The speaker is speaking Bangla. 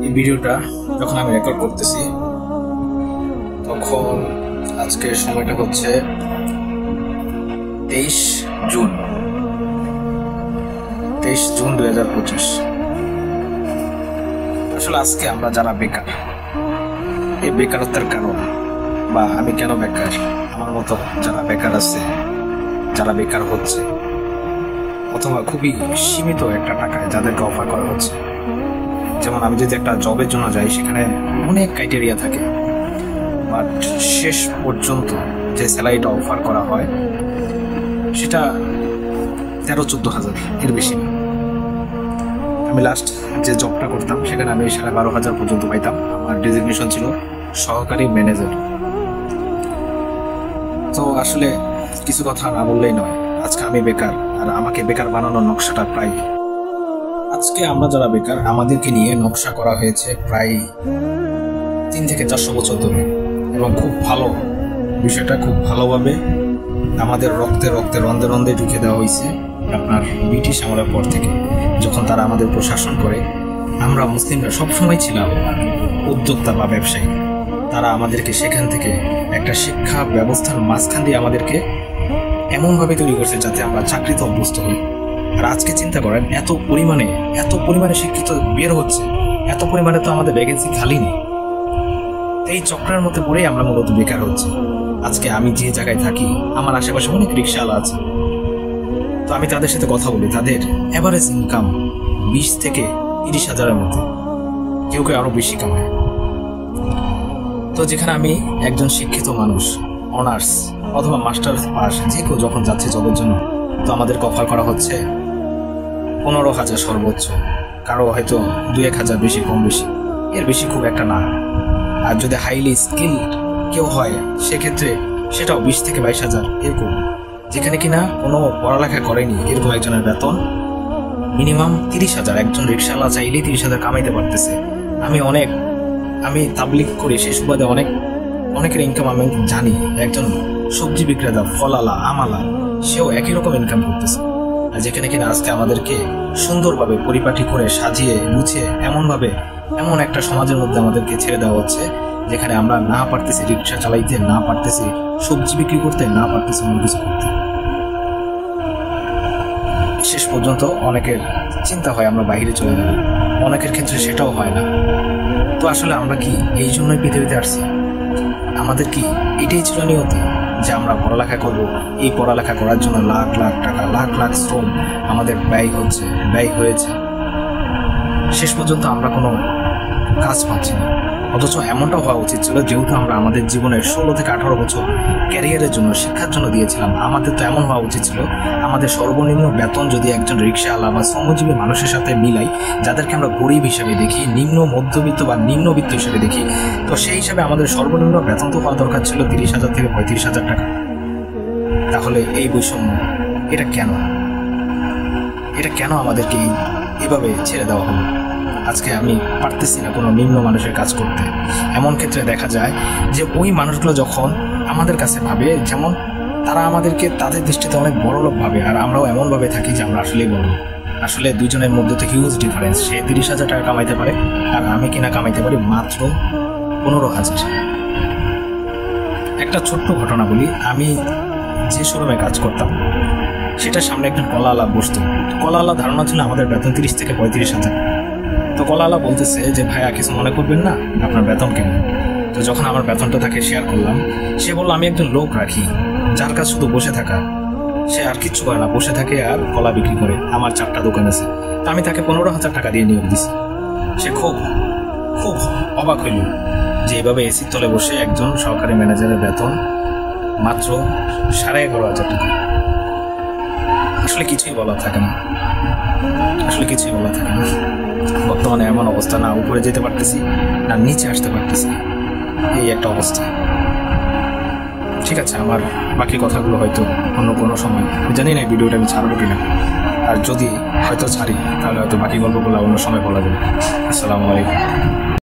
এই ভিডিওটা যখন আমি রেকর্ড করতেছি তখন আজকের সময়টা হচ্ছে 23 জুন 2025। আসলে আজকে আমরা যারা বেকার, এই বেকারত্বের কারণ বা আমি কেন বেকার, আমার মতো যারা বেকার আছে, যারা বেকার হচ্ছে অথবা খুবই সীমিত একটা টাকায় যাদেরকে অফার করা হচ্ছে। যেমন আমি যদি একটা জবের জন্য যাই, সেখানে অনেক ক্রাইটেরিয়া থাকে, বাট শেষ পর্যন্ত যে স্যালারিটা অফার করা হয় সেটা 13-14 হাজার, এর বেশি না। আমি লাস্ট যে জবটা করতাম সেখানে আমি 12,500 পর্যন্ত পাইতাম। আমার ডেজিগনেশন ছিল সহকারী ম্যানেজার। তো আসলে কিছু কথা না বললেই নয়, আজকে আমি বেকার, আর আমাকে বেকার বানানোর নকশাটা প্রায়, আজকে আমরা যারা বেকার আমাদেরকে নিয়ে নকশা করা হয়েছে প্রায় 3 থেকে 400 বছর ধরে, এবং খুব ভালো বিষয়টা, খুব ভালোভাবে আমাদের রক্তে রক্তে রন্ধে রন্ধে ঢুকে দেওয়া হয়েছে আপনার ব্রিটিশ আমলের পর থেকে। যখন তারা আমাদের প্রশাসন করে, আমরা মুসলিমরা সবসময় ছিলাম উদ্যোক্তা বা ব্যবসায়ী। তারা আমাদেরকে সেখান থেকে একটা শিক্ষা ব্যবস্থার মাঝখান দিয়ে আমাদেরকে এমনভাবে তৈরি করছে যাতে আমরা চাকরিতে অভ্যস্ত হই। আর আজকে চিন্তা করেন, এত পরিমাণে শিক্ষিত বের হচ্ছে, এত পরিমাণে তো আমাদের ভ্যাকেন্সি খালি নেই। এই চক্রের মধ্যে পড়েই আমরা মূলত বেকার হচ্ছে। আজকে আমি যে জায়গায় থাকি, আমার আশেপাশে অনেক রিক্সাওয়ালা আছে। তো আমি তাদের সাথে কথা বলি, তাদের এভারেজ ইনকাম 20 থেকে 30 হাজারের মধ্যে, কেউ কেউ আরো বেশি কামায়। তো যেখানে আমি একজন শিক্ষিত মানুষ, অনার্স অথবা মাস্টার্স পাস, যে কেউ যখন যাচ্ছে জবের জন্য, তো আমাদেরকে অফার করা হচ্ছে 15,000 সর্বোচ্চ, কারো হয়তো 2-1 হাজার বেশি, কম বেশি, এর বেশি খুব একটা না। আর যদি হাইলি স্কিল কেউ হয় সেক্ষেত্রে সেটাও 20 থেকে 22 হাজার এরকম। যেখানে কিনা কোনো পড়ালেখা করেনি এরকম একজনের বেতন মিনিমাম 30 হাজার। একজন রিক্সাওয়ালা চাইলেই 30 হাজার কামাইতে পারতেছে। আমি তাবলিগ করি, সেই সুবাদে অনেকের ইনকাম আমি জানি। একজন সবজি বিক্রেতা, ফলালা, আমালা, সেও একই রকম ইনকাম করতেছে। আর যেখানে কিনা আজকে আমাদেরকে সুন্দরভাবে পরিপাটি করে সাজিয়ে গুছিয়ে এমন একটা সমাজের মধ্যে আমাদেরকে ছেড়ে দেওয়া হচ্ছে, যেখানে আমরা না পারতেছি রিক্সা চালাইতে, না পারতেছি সবজি বিক্রি করতে, না পারতেছি অন্য কিছু করতে। শেষ পর্যন্ত অনেকের চিন্তা হয় আমরা বাইরে চলে যাব, অনেকের ক্ষেত্রে সেটাও হয় না। তো আসলে আমরা কি এই জন্যই পৃথিবীতে আসছি? আমাদের কি এটাই ছিল নিয়তি যে আমরা পড়ালেখা করব? এই পড়ালেখা করার জন্য লাখ লাখ টাকা, লাখ লাখ শ্রম আমাদের ব্যয় হয়েছে। শেষ পর্যন্ত আমরা কোনো কাজ পাচ্ছি না। অথচ এমনটা হওয়া উচিত ছিল, যেহেতু আমরা আমাদের জীবনের 16 থেকে 18 বছর ক্যারিয়ারের জন্য, শিক্ষার জন্য দিয়েছিলাম, আমাদের তো এমন হওয়া উচিত ছিল আমাদের সর্বনিম্ন বেতন যদি একজন রিক্সাওয়ালা বা শ্রমজীবী মানুষের সাথে মিলাই, যাদেরকে আমরা গরিব হিসেবে দেখি, নিম্ন মধ্যবিত্ত বা নিম্নবিত্ত হিসেবে দেখি, তো সেই হিসাবে আমাদের সর্বনিম্ন বেতন তো হওয়া দরকার ছিল 30 হাজার থেকে 35 হাজার টাকা। তাহলে এই বৈষম্য এটা কেন আমাদেরকে এভাবে ছেড়ে দেওয়া হলো? আজকে আমি পারতেছি না কোনো নিম্ন মানুষের কাজ করতে। এমন ক্ষেত্রে দেখা যায় যে ওই মানুষগুলো যখন আমাদের কাছে ভাবে, যেমন তারা আমাদেরকে তাদের দৃষ্টিতে অনেক বড় লোক ভাবে, আর আমরাও এমনভাবে থাকি যে আমরা আসলেই বড় লোক। আসলে দুজনের মধ্যে তো হিউজ ডিফারেন্স। সে 30 হাজার টাকা কামাইতে পারে, আর আমি কিনা কামাইতে পারি মাত্র 15,000। একটা ছোট্ট ঘটনা বলি, আমি যে শোরুমে কাজ করতাম সেটার সামনে একজন কলাওয়ালা বসতো। কলাওয়ালা ধারণা ছিল আমাদের বেতন 30 থেকে 35 হাজার। তো কলাওয়ালা বলতেছে যে ভাইয়া কিছু মনে করবেন না, আপনার বেতন কেমন? তো যখন আমার বেতনটা তাকে শেয়ার করলাম, সে বলল আমি একজন লোক রাখি যার কাজ শুধু বসে থাকা, সে আর কিচ্ছু করে না, বসে থাকে আর কলা বিক্রি করে। আমার 4টা দোকান আছে। তো আমি তাকে 15,000 টাকা দিয়ে নিয়োগ দিছি। সে খুব অবাক হইল যে এভাবে এসির তলে বসে একজন সহকারী ম্যানেজারের বেতন মাত্র 11,500 টাকা। আসলে কিছুই বলা থাকে না। বর্তমানে এমন অবস্থা, না উপরে যেতে পারতেছি না নিচে আসতে পারতেছি, এই একটা অবস্থা। ঠিক আছে, আমার বাকি কথাগুলো হয়তো অন্য কোনো সময়, আমি জানি না এই ভিডিওটা আমি ছাড়বো কিনা, আর যদি হয়তো ছাড়ি তাহলে হয়তো বাকি গল্পগুলো অন্য সময় বলা যাবে। আসসালামু আলাইকুম।